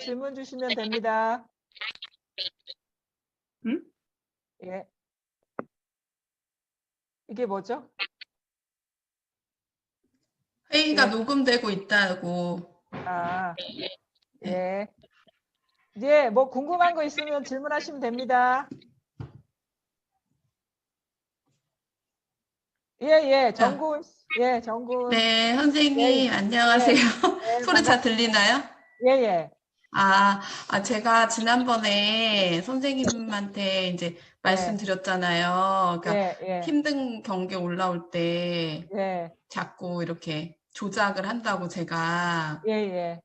질문 주시면 됩니다. 응? 예. 이게 뭐죠? 회의가 예. 녹음되고 있다고. 아, 네. 예. 예, 뭐 궁금한 거 있으면 질문하시면 됩니다. 예, 예, 자, 정군. 예, 정군. 네, 예, 선생님, 안녕하세요. 예, 예, 소리 잘 반갑습니다. 들리나요? 예, 예, 제가 지난번에 선생님한테 이제 예, 말씀드렸잖아요. 그러니까 예, 예, 힘든 경기 올라올 때 예, 자꾸 이렇게 조작을 한다고 제가. 예, 예,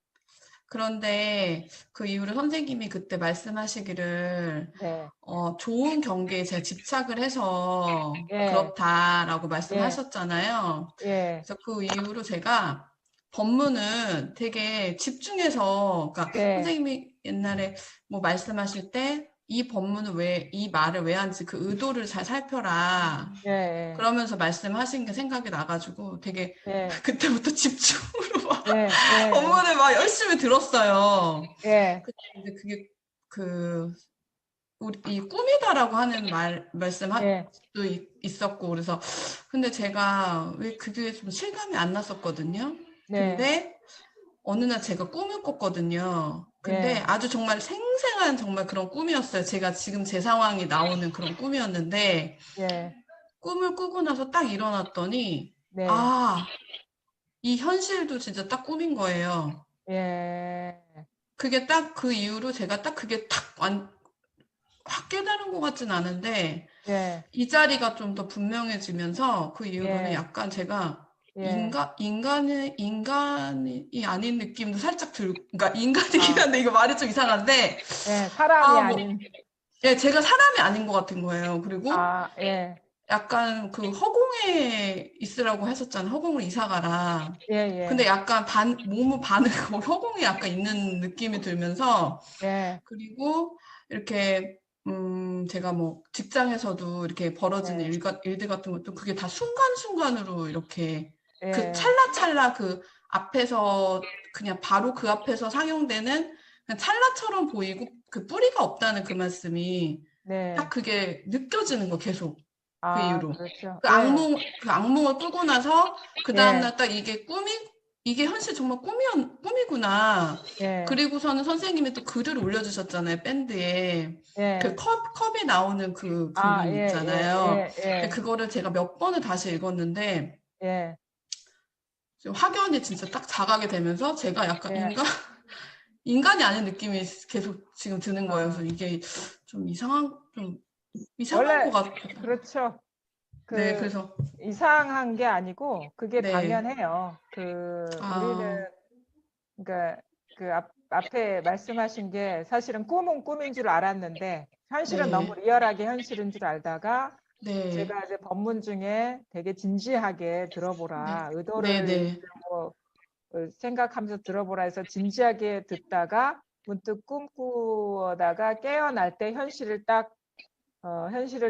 그런데 그 이후로 선생님이 그때 말씀하시기를 네, 좋은 경기에 제가 집착을 해서 예, 그렇다라고 예, 말씀하셨잖아요. 예, 그래서 그 이후로 제가 법문은 되게 집중해서, 그러니까 네, 선생님이 옛날에 뭐 말씀하실 때 이 법문을 왜, 이 말을 왜 하는지 그 의도를 잘 살펴라. 예, 그러면서 말씀하신 게 생각이 나가지고 되게 예, 그때부터 집중으로 막 예, 예, 법문을 막 열심히 들었어요. 예, 근데 이제 그게 그 우리 이 꿈이다라고 하는 말씀도 예, 있었고, 그래서 근데 제가 왜 그게 좀 실감이 안 났었거든요. 네, 근데 어느 날 제가 꿈을 꿨거든요. 근데 예, 아주 정말 생생한 정말 그런 꿈이었어요. 제가 지금 제 상황이 나오는 그런 꿈이었는데, 예, 꿈을 꾸고 나서 딱 일어났더니 네, 아, 이 현실도 진짜 딱 꿈인 거예요. 예, 그게 딱 그 이후로 제가 딱 그게 확 깨달은 것 같진 않은데, 예, 이 자리가 좀 더 분명해지면서 그 이후로는 예, 약간 제가 예, 인간이 아닌 느낌도 살짝 그러니까 인간이긴 아, 한데 이거 말이 좀 이상한데, 예, 사람이 뭐, 아닌, 예, 제가 사람이 아닌 것 같은 거예요. 그리고 아, 예, 약간 그 허공에 있으라고 하셨잖아요. 허공으로 이사 가라. 예, 근데 예, 약간 몸을 반을 허공에 약간 있는 느낌이 들면서, 예, 그리고 이렇게 제가 뭐 직장에서도 이렇게 벌어지는 예, 일들 같은 것도 그게 다 순간순간으로 이렇게 그 예, 찰나찰나 그 앞에서 그냥 바로 그 앞에서 상용되는 그냥 찰나처럼 보이고 그 뿌리가 없다는 그 말씀이 딱 네, 그게 느껴지는 거 계속 그 아, 이후로 그렇죠. 그 예, 악몽을 꾸고 나서 그 예, 다음날 딱 이게 현실 정말 꿈이구나. 예, 그리고서는 선생님이 또 글을 올려주셨잖아요, 밴드에. 그 예, 컵에 나오는 그 아, 그림 예, 예, 있잖아요. 예, 예, 그거를 제가 몇 번을 다시 읽었는데, 예, 좀 확연히 진짜 딱 자각이 되면서 제가 약간 예, 인간이 아닌 느낌이 계속 지금 드는 거예요. 아, 그래서 이게 좀 이상한 것 원래, 같아요. 그렇죠. 네, 그, 그래서, 이상한 게 아니고, 그게 네. 당연해요. 우리는, 아, 그러니까, 앞에 말씀하신 게 사실은 꿈은 꿈인 줄 알았는데, 현실은 너무 네, 리얼하게 현실인 줄 알다가, 네, 제가 이제 법문 중에 되게 진지하게 네, 들어보라. 네, 의도를 네, 뭐, 생각하면서 들어보라 해서 진지하게 듣다가 문득 꿈꾸다가 깨어날 때 현실을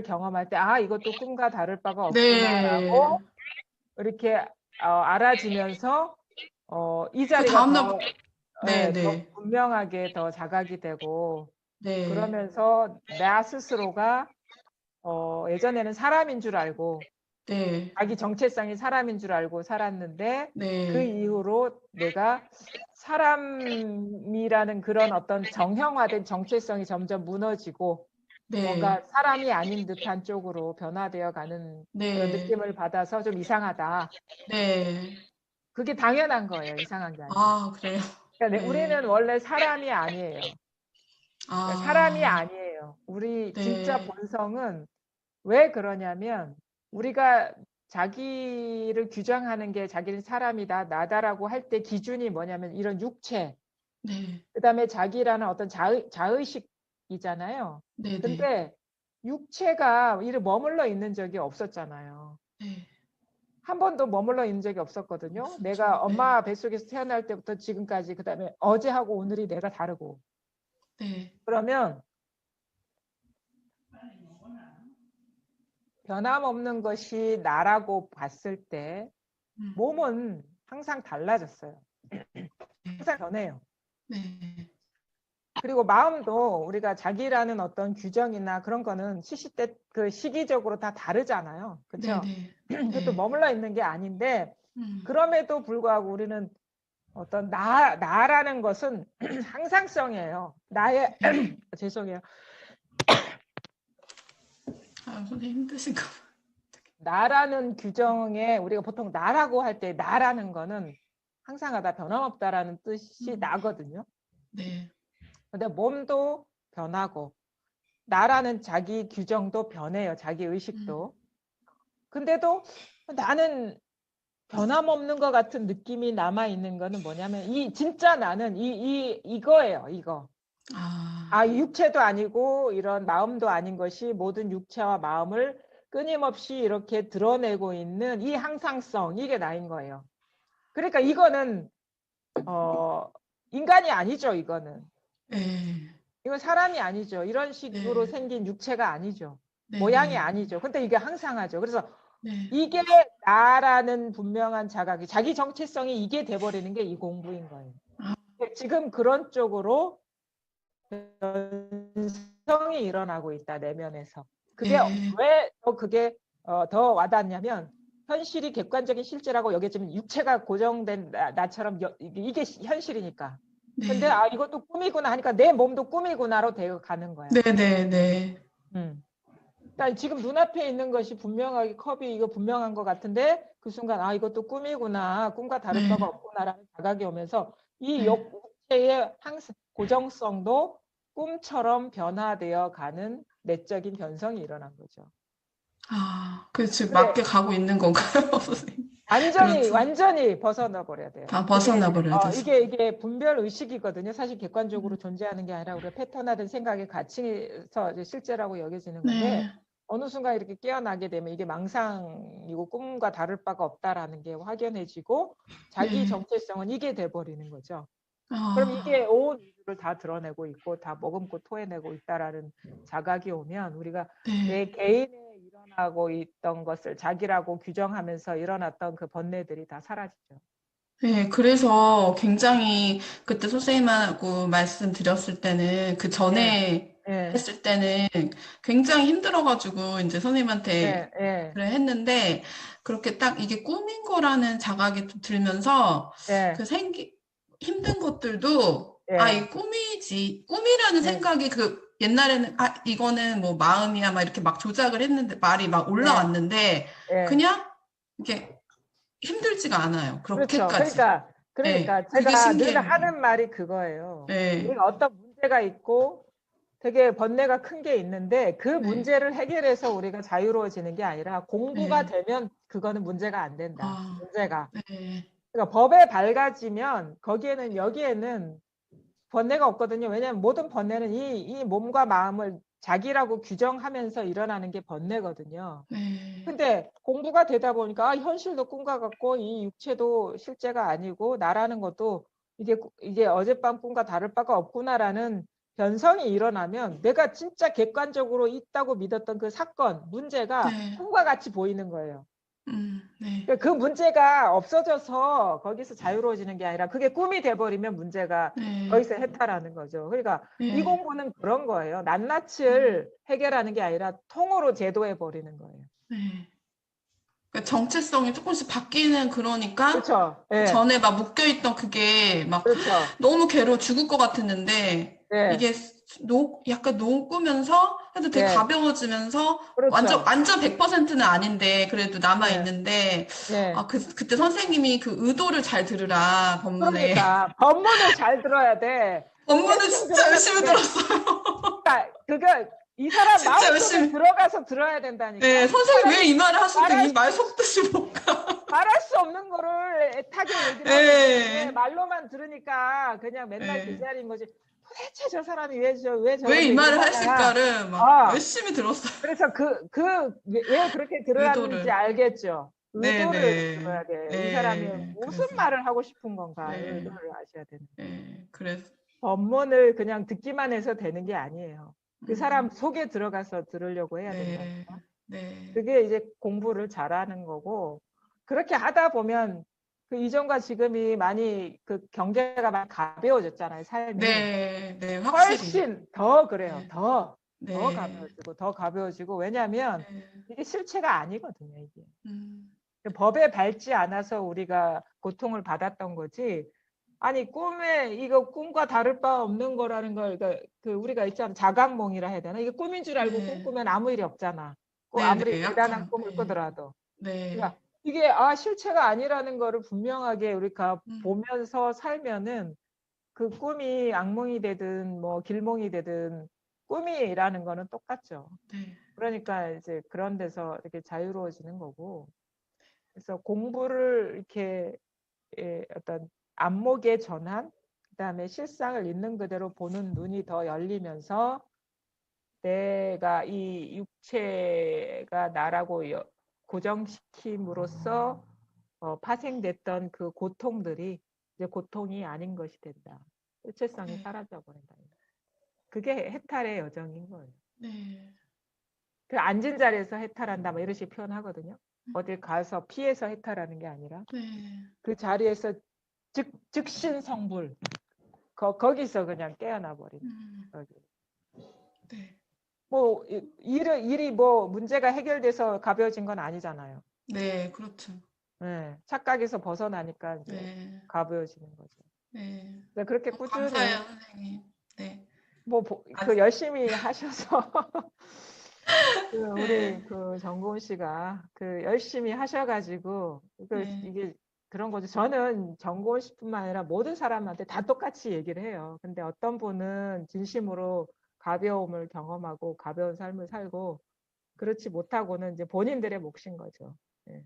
경험할 때, 아, 이것도 꿈과 다를 바가 네. 없구나라고 이렇게 알아지면서 이 그 자리가 다음날, 더, 네, 예, 더 네, 분명하게 더 자각이 되고 네, 그러면서 나 스스로가 예전에는 사람인 줄 알고 네, 자기 정체성이 사람인 줄 알고 살았는데 그 네, 이후로 내가 사람이라는 그런 어떤 정형화된 정체성이 점점 무너지고 네, 뭔가 사람이 아닌 듯한 쪽으로 변화되어 가는 그런 네, 느낌을 받아서 좀 이상하다. 네. 그게 당연한 거예요. 이상한 게 아니라. 아, 그래요? 그러니까 네. 우리는 원래 사람이 아니에요. 그러니까 사람이 아, 아니에요. 우리 진짜 네, 본성은 왜 그러냐면 우리가 자기를 규정하는 게 자기는 사람이다, 나다라고 할 때 기준이 뭐냐면 이런 육체, 네, 그다음에 자기라는 어떤 자의식이잖아요. 네, 네, 근데 육체가 이를 머물러 있는 적이 없었잖아요. 네. 한 번도 머물러 있는 적이 없었거든요. 내가 없었죠. 네, 엄마 뱃속에서 태어날 때부터 지금까지, 그다음에 어제하고 오늘이 내가 다르고. 네, 그러면 변함없는 것이 나라고 봤을 때 음, 몸은 항상 달라졌어요. 네, 항상 변해요. 네. 그리고 마음도 우리가 자기라는 어떤 규정이나 그런 거는 시시때 그 시기적으로 다 다르잖아요. 그렇죠? 네네. 그것도 네. 머물러 있는 게 아닌데 음. 그럼에도 불구하고 우리는 어떤 나라는 것은 항상성이에요. 나의 네. 죄송해요. 아, 선생님 힘드신가 봐. 나라는 규정에 우리가 보통 나라고 할 때 나라는 거는 항상하다 변함없다라는 뜻이 음. 나거든요. 네. 근데 몸도 변하고 나라는 자기 규정도 변해요. 자기 음. 의식도. 근데도 나는 변함없는 것 같은 느낌이 남아 있는 거는 뭐냐면 이 진짜 나는 이거예요. 이거. 아, 육체도 아니고 이런 마음도 아닌 것이 모든 육체와 마음을 끊임없이 이렇게 드러내고 있는 이 항상성, 이게 나인 거예요. 그러니까 이거는 인간이 아니죠. 이거는. 네. 이건 사람이 아니죠. 이런 식으로 네. 생긴 육체가 아니죠. 모양이 네네. 아니죠. 근데 이게 항상하죠. 그래서 네. 이게 나라는 분명한 자각이, 자기 정체성이 이게 돼버리는 게 이 공부인 거예요. 아, 지금 그런 쪽으로 변성이 일어나고 있다, 내면에서. 그게 네. 왜 그게 더 와닿냐면 현실이 객관적인 실제라고 여겨지면 육체가 고정된 나처럼 이게 현실이니까. 근데 네. 이것도 꿈이구나 하니까 내 몸도 꿈이구나로 되어 가는 거야. 네네네. 그러니까 지금 눈앞에 있는 것이 분명하게 컵이 이거 분명한 것 같은데 그 순간 이것도 꿈이구나, 꿈과 다를 네. 바가 없구나라는 자각이 오면서 이 네. 육체의 항상 고정성도 꿈처럼 변화되어 가는 내적인 변성이 일어난 거죠. 아, 그 지금 그래, 맞게 가고 있는 건가요, 선생님? 완전히 그렇죠. 완전히 벗어나 버려야 돼요. 다 그게 벗어나 버려야 돼서. 이게 분별 의식이거든요. 사실 객관적으로 음. 존재하는 게 아니라 우리가 패턴화된 생각의 가치에서 이제 실제라고 여겨지는 건데 네. 어느 순간 이렇게 깨어나게 되면 이게 망상이고 꿈과 다를 바가 없다라는 게 확연해지고 자기 네. 정체성은 이게 돼버리는 거죠. 그럼 이게 아, 온 우주를 다 드러내고 있고 다 머금고 토해내고 있다라는 자각이 오면 우리가 네. 내 개인에 일어나고 있던 것을 자기라고 규정하면서 일어났던 그 번뇌들이 다 사라지죠. 네, 그래서 굉장히 그때 선생님하고 말씀드렸을 때는 그 예, 전에 예, 했을 때는 굉장히 힘들어가지고 이제 선생님한테 예, 예, 그래 했는데 그렇게 딱 이게 꿈인 거라는 자각이 좀 들면서 예, 그 힘든 것들도 예, 이 꿈이지. 꿈이라는 예, 생각이 그 옛날에는 이거는 뭐 마음이야 막 이렇게 막 조작을 했는데 말이 막 예, 올라왔는데 예. 그냥 이게 힘들지가 않아요. 그렇죠. 그렇게까지. 네, 그러니까 그게 제가 늘 신기해요. 하는 말이 그거예요. 네, 우리가 어떤 문제가 있고 되게 번뇌가 큰 게 있는데 그 네, 문제를 해결해서 우리가 자유로워지는 게 아니라 공부가 네. 되면 그거는 문제가 안 된다. 아, 문제가. 네, 그러니까 법에 밝아지면 거기에는 여기에는 번뇌가 없거든요. 왜냐하면 모든 번뇌는 이 몸과 마음을 자기라고 규정하면서 일어나는 게 번뇌거든요. 네, 근데 공부가 되다 보니까 현실도 꿈과 같고 이 육체도 실제가 아니고 나라는 것도 이게 어젯밤 꿈과 다를 바가 없구나라는 변성이 일어나면 내가 진짜 객관적으로 있다고 믿었던 그 사건, 문제가 네, 꿈과 같이 보이는 거예요. 네, 그러니까 그 문제가 없어져서 거기서 자유로워지는 게 아니라 그게 꿈이 돼버리면 문제가 네, 거기서 해탈하는 거죠. 그러니까 이 네. 공부는 그런 거예요. 음, 낱낱을 해결하는 게 아니라 통으로 제도해 버리는 거예요. 네. 그러니까 정체성이 조금씩 바뀌는 그러니까 그렇죠. 그 예. 전에 막 묶여있던 그게 막 그렇죠. 너무 괴로워 죽을 것 같았는데 예. 이게 약간 녹으면서 해도 되게 예. 가벼워지면서 그렇죠. 완전 100%는 아닌데 그래도 남아 예. 있는데 예. 그때 선생님이 그 의도를 잘 들으라 법문에 그러니까 법문을 잘 들어야 돼. 법문을 대충 진짜 들으면 안 열심히 돼. 들었어요. 그러니까 그거 이 사람 진짜 마음속에 열심히. 들어가서 들어야 네, 된다니까. 이 선생님 왜 사람이 이 말을 하시는데 말할 이 말 속뜻이 뭔가. 말할 수 없는 거를 애타게 얘기를 하고 있는데 네, 말로만 들으니까 그냥 맨날 그 네. 자리인 거지. 도대체 저 사람이 왜 왜 저런 이 얘기를 말을 하나. 했을까를 막 아, 열심히 들었어요. 그래서 왜 그렇게 들어왔는지 의도를. 알겠죠. 의도를 네네. 들어야 돼. 이 사람이 네, 무슨 그래서. 말을 하고 싶은 건가 네, 의도를 아셔야 되는 거예요. 네, 그래서. 법문을 그냥 듣기만 해서 되는 게 아니에요. 그 사람 음, 속에 들어가서 들으려고 해야 네, 된다니까. 네, 그게 이제 공부를 잘하는 거고 그렇게 하다 보면 그 이전과 지금이 많이 그 경계가 많이 가벼워졌잖아요, 삶이. 네, 네, 확실히. 훨씬 더 그래요. 네. 더 네. 가벼워지고. 왜냐하면 네. 이게 실체가 아니거든요, 이게. 음. 법에 밟지 않아서 우리가 고통을 받았던 거지. 아니 꿈에 이거 꿈과 다를 바 없는 거라는 걸 그러니까 그 우리가 있잖아 자각몽이라 해야 되나? 이게 꿈인 줄 알고 네. 꿈꾸면 아무 일이 없잖아. 네, 아무리 네, 대단한 약간, 꿈을 네. 꾸더라도. 네. 그러니까 이게 실체가 아니라는 거를 분명하게 우리가 보면서 살면은 그 꿈이 악몽이 되든 뭐 길몽이 되든 꿈이라는 거는 똑같죠. 네. 그러니까 이제 그런 데서 이렇게 자유로워지는 거고. 그래서 공부를 이렇게 어떤 안목의 전환, 그다음에 실상을 있는 그대로 보는 눈이 더 열리면서 내가 이 육체가 나라고 고정시킴으로써 파생됐던 그 고통들이 이제 고통이 아닌 것이 된다. 일체성이 네. 사라져 버린다. 그게 해탈의 여정인 거예요. 네. 그 앉은 자리에서 해탈한다, 뭐 이렇게 표현하거든요. 어딜 가서 피해서 해탈하는 게 아니라 네. 그 자리에서 즉신성불 거기서 그냥 깨어나 버린 거기. 네. 뭐 일이 뭐 문제가 해결돼서 가벼워진 건 아니잖아요. 네, 그렇죠. 네, 착각에서 벗어나니까 이제 네. 가벼워지는 거죠. 네. 네, 그렇게 너무 꾸준히 감사해요, 선생님. 네. 뭐 그 열심히 하셔서 우리 네. 그 정고은 씨가 그 열심히 하셔가지고 네. 이게 그런 거죠. 저는 정고은 씨뿐만 아니라 모든 사람한테 다 똑같이 얘기를 해요. 근데 어떤 분은 진심으로 가벼움을 경험하고 가벼운 삶을 살고 그렇지 못하고는 이제 본인들의 몫인 거죠. 네.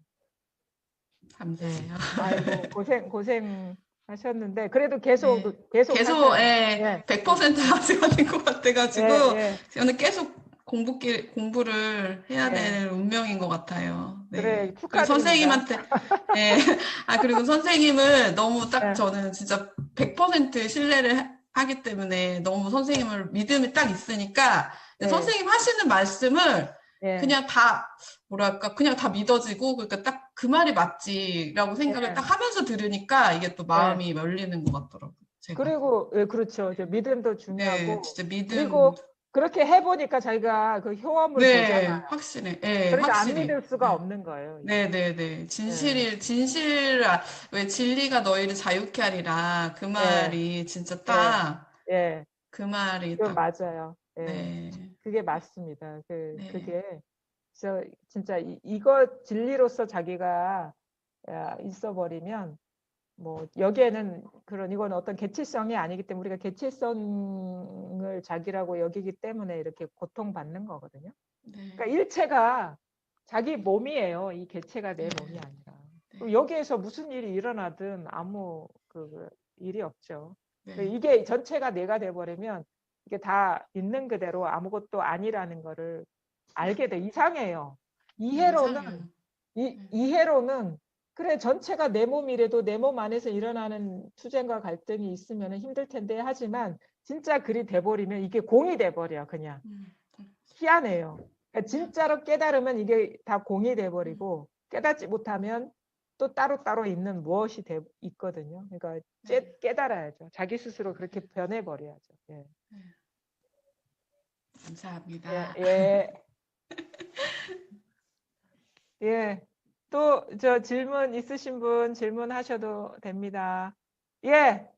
감사해요. 아이고 고생 하셨는데 그래도 계속 네. 계속 계속, 하셔야 예, 예, 100% 가지가 된 것 같아가지고, 예, 저는 계속 공부를 해야 예. 될 운명인 것 같아요. 그래 네. 그리고 축하드립니다. 선생님한테, 예. 그리고 선생님을 너무 딱 예, 저는 진짜 100% 신뢰를 하기 때문에 너무 예, 선생님을 믿음이 딱 있으니까, 예, 선생님 하시는 말씀을 예, 그냥 다, 뭐랄까, 그냥 다 믿어지고, 그러니까 딱 그 말이 맞지라고 생각을 딱 예, 하면서 들으니까 이게 또 예. 마음이 열리는 것 같더라고요. 제가. 그리고 예, 그렇죠. 이제 네, 믿음도 네, 중요하고 진짜 믿음. 그리고 그렇게 해보니까 자기가 그 효험을 보잖아요. 네, 확실해. 네, 그러니까 안 확실히. 믿을 수가 네, 없는 거예요, 이게. 네, 네, 네. 예, 왜 진리가 너희를 자유케 하리라. 그 예, 말이 진짜 예, 딱, 예. 그 말이 그 딱, 맞아요. 예, 네, 그게 맞습니다. 네, 그게 진짜 이거 진리로서 자기가 있어 버리면 뭐 여기에는 그런 이건 어떤 개체성이 아니기 때문에 우리가 개체성을 자기라고 여기기 때문에 이렇게 고통받는 거거든요. 네, 그러니까 일체가 자기 몸이에요. 이 개체가 내 몸이 아니라. 그럼 네, 여기에서 무슨 일이 일어나든 아무 그 일이 없죠. 네, 이게 전체가 내가 돼버리면 이게 다 있는 그대로 아무것도 아니라는 거를 알게 돼. 이상해요. 네, 이상해요. 이해로는 네, 이해로는 그래 전체가 내 몸이래도 내 몸 안에서 일어나는 투쟁과 갈등이 있으면 힘들 텐데 하지만 진짜 그리 돼버리면 이게 공이 돼버려 그냥. 음, 희한해요. 그러니까 그냥, 진짜로 깨달으면 이게 다 공이 돼버리고 깨닫지 못하면 또 따로따로 있는 무엇이 있거든요. 그러니까 네, 깨달아야죠. 자기 스스로 그렇게 변해버려야죠. 예. 네. 예, 감사합니다. 예, 예. 또 저 질문 있으신 분 질문하셔도 됩니다. 예,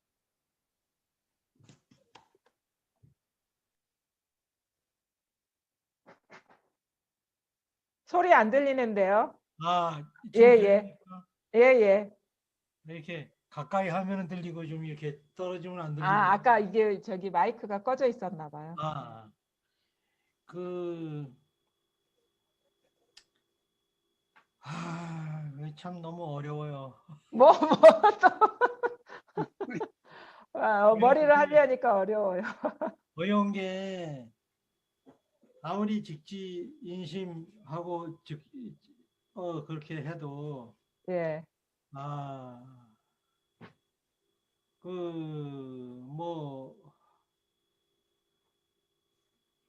소리 안 들리는데요. 아, 예, 지금 예, 들립니까? 예, 예. 이렇게 가까이 하면은 들리고 좀 이렇게 떨어지면 안 들리고. 아까 이게 저기 마이크가 꺼져 있었나 봐요. 아, 그, 이거 참 너무 어려워요. 또 이게 머리를 하려니까 어려워요. 어려운 게 아무리 직지 인심하고 그렇게 해도 예, 아, 그, 뭐,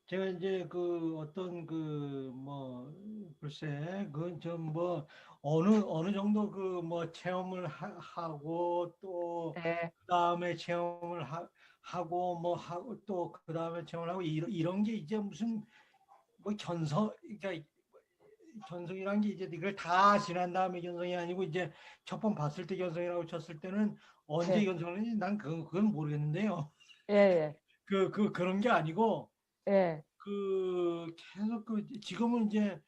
제가 이제 그 어떤 그 뭐 글쎄 그 좀 뭐 어느 정도 그 뭐 체험을 하고 또 예, 그다음에 체험을 하고 뭐 하고 또 그다음에 체험을 하고 이런 게 이제 무슨 뭐 그러니까 견성이란 게 이제 이걸 다 지난 다음에 견성이 아니고 이제 첫 번 봤을 때 견성이라고 쳤을 때는 언제 예, 견성을 했는지 난 그건 모르겠는데요. 예, 예, 그런 게 아니고 예, 계속 지금은 이제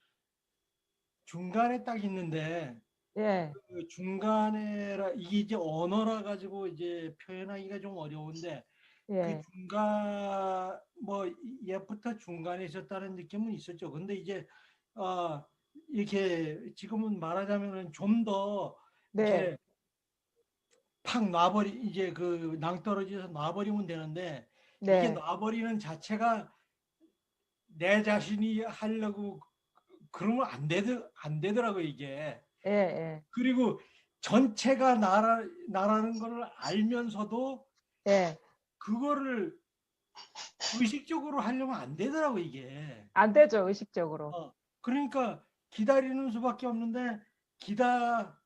중간에 딱 있는데 예, 그 중간에라 이게 이제 언어라 가지고 이제 표현하기가 좀 어려운데 그 예, 중간 뭐 옛부터 중간에 있었다는 느낌은 있었죠. 근데 이제 어 이렇게 지금은 말하자면은 좀 더 네, 이렇게 팍 놔버리 이제 그 낭떠러지에서 놔버리면 되는데 이게 네, 놔버리는 자체가 내 자신이 하려고 그러면 안 되더라고요, 이게. 예, 예, 그리고 전체가 나라는 걸 알면서도 예. 그거를 의식적으로 하려면 안 되더라고, 이게. 안 되죠, 의식적으로. 그러니까 기다리는 수밖에 없는데, 기다,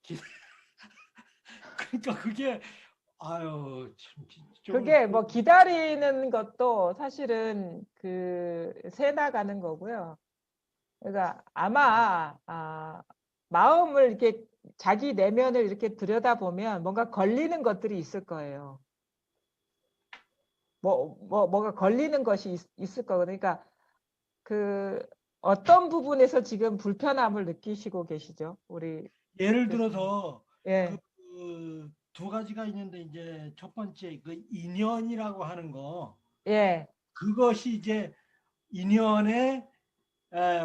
기, 그러니까 그게, 아유, 참, 그게 뭐 기다리는 것도 사실은 새 나가는 거고요. 그러니까 아마 마음을 이렇게 자기 내면을 이렇게 들여다보면 뭔가 걸리는 것들이 있을 거예요. 뭐가 걸리는 것이 있을 거거든요. 그러니까 그 어떤 부분에서 지금 불편함을 느끼시고 계시죠? 우리 예를 교수님. 들어서 그 예, 두 가지가 있는데, 이제 첫 번째, 그 인연이라고 하는 거, 예, 그것이 이제 인연에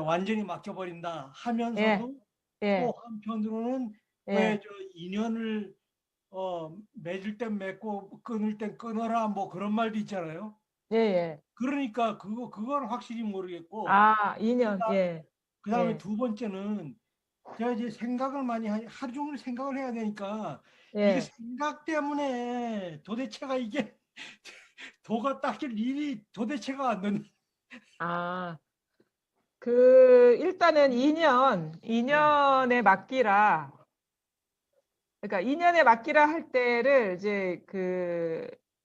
완전히 맡겨버린다 예, 하면서도 또 예, 한편으로는 왜 예, 저 인연을 맺을 땐 맺고 끊을 땐 끊어라 뭐 그런 말도 있잖아요. 예, 예. 그러니까 그건 확실히 모르겠고 아, 2년, 예, 그다음에 예, 두 번째는 제가 이제 생각을 많이 하루 종일 생각을 해야 되니까 이게 예. 생각 때문에 도대체가 이게 도가 닦일 일이 도대체가 안 되는. 아, 일단은 네. 2년에 맡기라. 그러니까 2년에 맡기라 할 때를 이제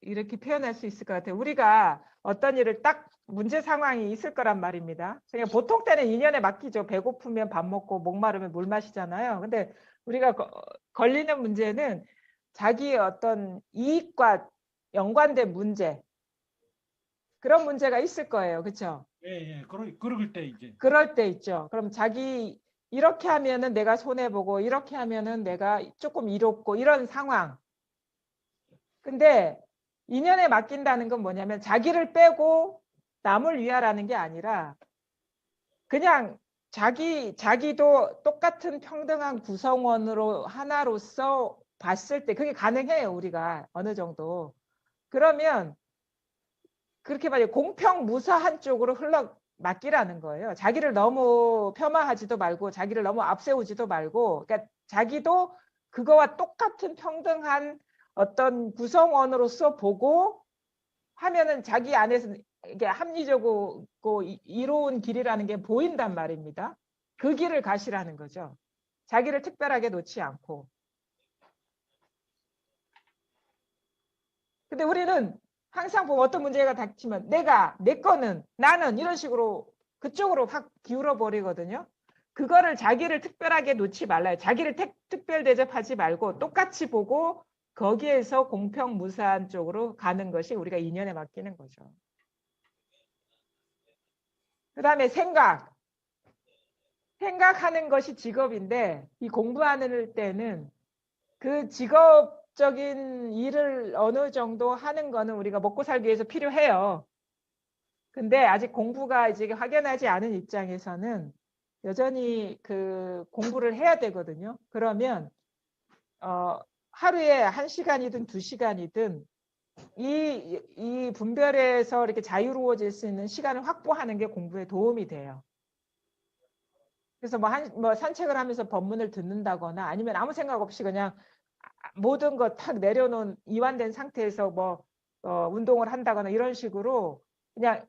이렇게 표현할 수 있을 것 같아요. 우리가 어떤 일을 딱 문제 상황이 있을 거란 말입니다. 그냥 보통 때는 2년에 맡기죠. 배고프면 밥 먹고 목마르면 물 마시잖아요. 근데 우리가 걸리는 문제는 자기의 어떤 이익과 연관된 문제, 그런 문제가 있을 거예요. 그렇죠? 예, 예. 그럴 때 이제 그럴 때 있죠. 그럼 자기 이렇게 하면은 내가 손해보고 이렇게 하면은 내가 조금 이롭고 이런 상황. 근데 인연에 맡긴다는 건 뭐냐면 자기를 빼고 남을 위하라는 게 아니라 그냥 자기도 똑같은 평등한 구성원으로 하나로서 봤을 때 그게 가능해요. 우리가 어느 정도. 그러면 그렇게 말해 공평무사한 쪽으로 맡기라는 거예요. 자기를 너무 폄하하지도 말고 자기를 너무 앞세우지도 말고 그러니까 자기도 그거와 똑같은 평등한 어떤 구성원으로서 보고 하면은 자기 안에서 이게 합리적이고 이로운 길이라는 게 보인단 말입니다. 그 길을 가시라는 거죠. 자기를 특별하게 놓지 않고. 근데 우리는 항상 보면 어떤 문제가 닥치면 내 거는 나는 이런 식으로 그쪽으로 확 기울어 버리거든요. 그거를 자기를 특별하게 놓지 말라요. 자기를 특별 대접하지 말고 똑같이 보고 거기에서 공평무사한 쪽으로 가는 것이 우리가 인연에 맡기는 거죠. 그다음에 생각하는 것이 직업인데 이 공부하는 때는 그 직업적인 일을 어느 정도 하는 거는 우리가 먹고 살기 위해서 필요해요. 근데 아직 공부가 이제 확연하지 않은 입장에서는 여전히 그 공부를 해야 되거든요. 그러면 하루에 1시간이든 2시간이든 이 분별에서 이렇게 자유로워질 수 있는 시간을 확보하는 게 공부에 도움이 돼요. 그래서 뭐 산책을 하면서 법문을 듣는다거나 아니면 아무 생각 없이 그냥 모든 것 탁 내려놓은 이완된 상태에서 운동을 한다거나 이런 식으로 그냥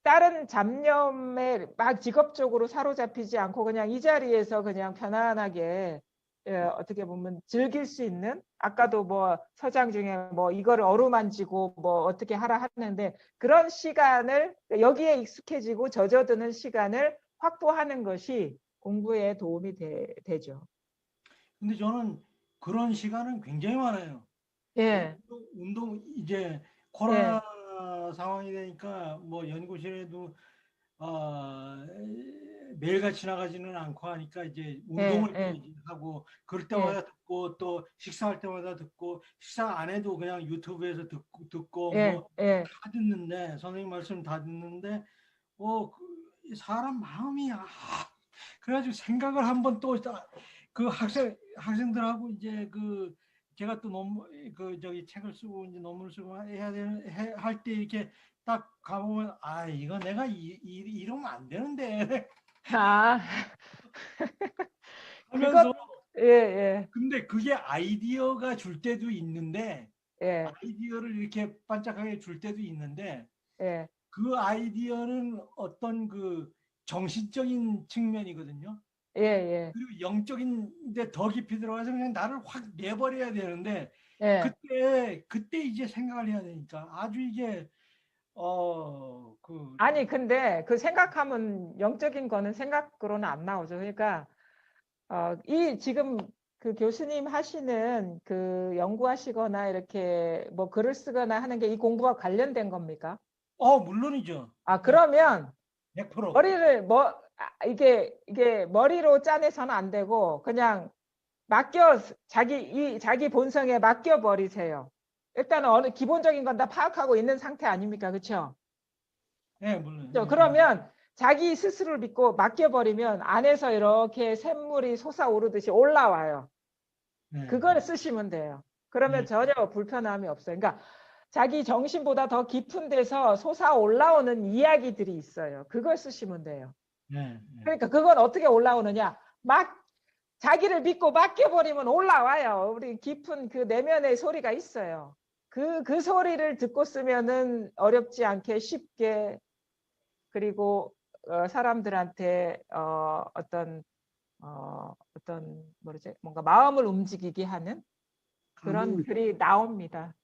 다른 잡념에 막 직업적으로 사로잡히지 않고 그냥 이 자리에서 그냥 편안하게 어떻게 보면 즐길 수 있는, 아까도 뭐 서장 중에 뭐 이거를 어루만지고 뭐 어떻게 하라 하는데 그런 시간을 여기에 익숙해지고 젖어드는 시간을 확보하는 것이 공부에 도움이 되죠. 근데 저는 그런 시간은 굉장히 많아요. 예, 운동 이제 예, 코로나 상황이 되니까 뭐 연구실에도 매일같이 나가지는 않고 하니까 이제 예, 운동을 또 예, 이제 하고 그럴 예, 때마다 듣고 또 식사할 때마다 듣고 식사 안 해도 그냥 유튜브에서 듣고 예, 뭐 예. 다 듣는데 선생님 말씀 다 듣는데 이 사람 마음이 그래가지고 생각을 한번 또 그 학생들하고 이제 그 제가 또 그 저기 책을 쓰고 이제 논문을 쓰고 해야 되는 할 때 이렇게 딱 가보면 이거 내가 이러면 안 되는데 아, 그것, 하면서 예, 예, 근데 그게 아이디어가 줄 때도 있는데 예, 아이디어를 이렇게 반짝하게 줄 때도 있는데 예, 그 아이디어는 어떤 그 정신적인 측면이거든요. 예, 예, 그리고 영적인데 더 깊이 들어가서 그냥 나를 확 내버려야 되는데 예. 그때 이제 생각을 해야 되니까 아주 이게 그 아니, 근데 그 생각하면 영적인 거는 생각으로는 안 나오죠. 그러니까, 이 지금 그 교수님 하시는 그 연구하시거나 이렇게 뭐 글을 쓰거나 하는 게 이 공부와 관련된 겁니까? 물론이죠. 아, 네, 그러면 100%. 머리를 이게 머리로 짜내서는 안 되고 그냥 자기 본성에 맡겨 버리세요. 일단은 어느 기본적인 건 다 파악하고 있는 상태 아닙니까? 그렇죠? 네, 물론. 그렇죠? 그러면 자기 스스로를 믿고 맡겨버리면 안에서 이렇게 샘물이 솟아오르듯이 올라와요. 네, 그걸 쓰시면 돼요. 그러면 네, 전혀 불편함이 없어요. 그러니까 자기 정신보다 더 깊은 데서 솟아 올라오는 이야기들이 있어요. 그걸 쓰시면 돼요. 네, 네, 그러니까 그건 어떻게 올라오느냐? 막 자기를 믿고 맡겨버리면 올라와요. 우리 깊은 그 내면의 소리가 있어요. 그 소리를 듣고 쓰면은 어렵지 않게 쉽게, 그리고 사람들한테 어떤 뭐지, 뭔가 마음을 움직이게 하는 그런 그, 글이 나옵니다.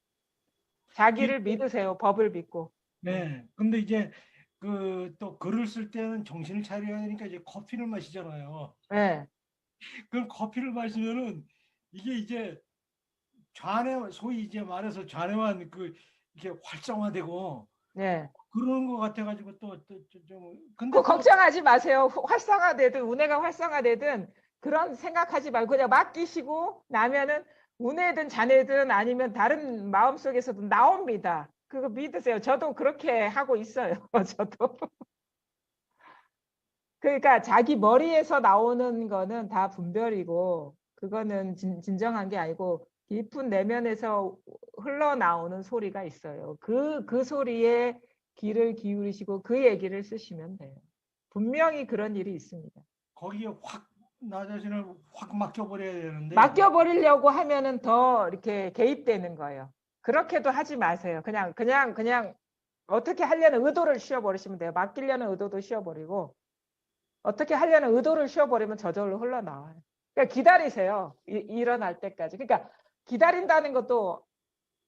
자기를 믿으세요. 법을 믿고. 네. 근데 이제 그 또 글을 쓸 때는 정신을 차려야 되니까 이제 커피를 마시잖아요. 네, 그럼 커피를 마시면은 이게 이제 소위 이제 말해서 좌뇌만 이렇게 활성화되고 네. 그러는 것 같아가지고 좀 그 근데 또 걱정하지 마세요. 활성화되든 운해가 활성화되든 그런 생각하지 말고 그냥 맡기시고 나면은 운해든 잔해든 아니면 다른 마음속에서도 나옵니다. 그거 믿으세요. 저도 그렇게 하고 있어요. 저도. 그러니까 자기 머리에서 나오는 거는 다 분별이고 그거는 진정한 게 아니고 깊은 내면에서 흘러나오는 소리가 있어요. 그 소리에 귀를 기울이시고 그 얘기를 쓰시면 돼요. 분명히 그런 일이 있습니다. 거기에 확 나 자신을 확 맡겨버려야 되는데 맡겨버리려고 하면은 더 이렇게 개입되는 거예요. 그렇게도 하지 마세요. 그냥 어떻게 하려는 의도를 씌워버리시면 돼요. 맡기려는 의도도 씌워버리고 어떻게 하려는 의도를 씌워버리면 저절로 흘러나와요. 그러니까 기다리세요. 일어날 때까지. 그러니까 기다린다는 것도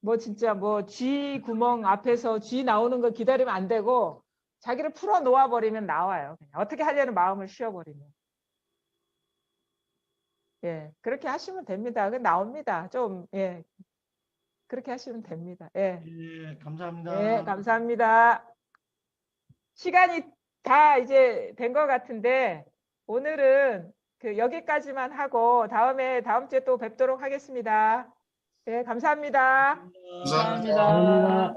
뭐 진짜 뭐 쥐 구멍 앞에서 쥐 나오는 거 기다리면 안 되고 자기를 풀어 놓아버리면 나와요. 그냥 어떻게 하려는 마음을 씌워버리면. 예, 그렇게 하시면 됩니다. 그 나옵니다. 좀, 예, 그렇게 하시면 됩니다. 예, 예, 예, 감사합니다. 감사합니다. 시간이 다 이제 된 것 같은데 오늘은 그 여기까지만 하고 다음 주에 또 뵙도록 하겠습니다. 예, 감사합니다. 감사합니다. 감사합니다.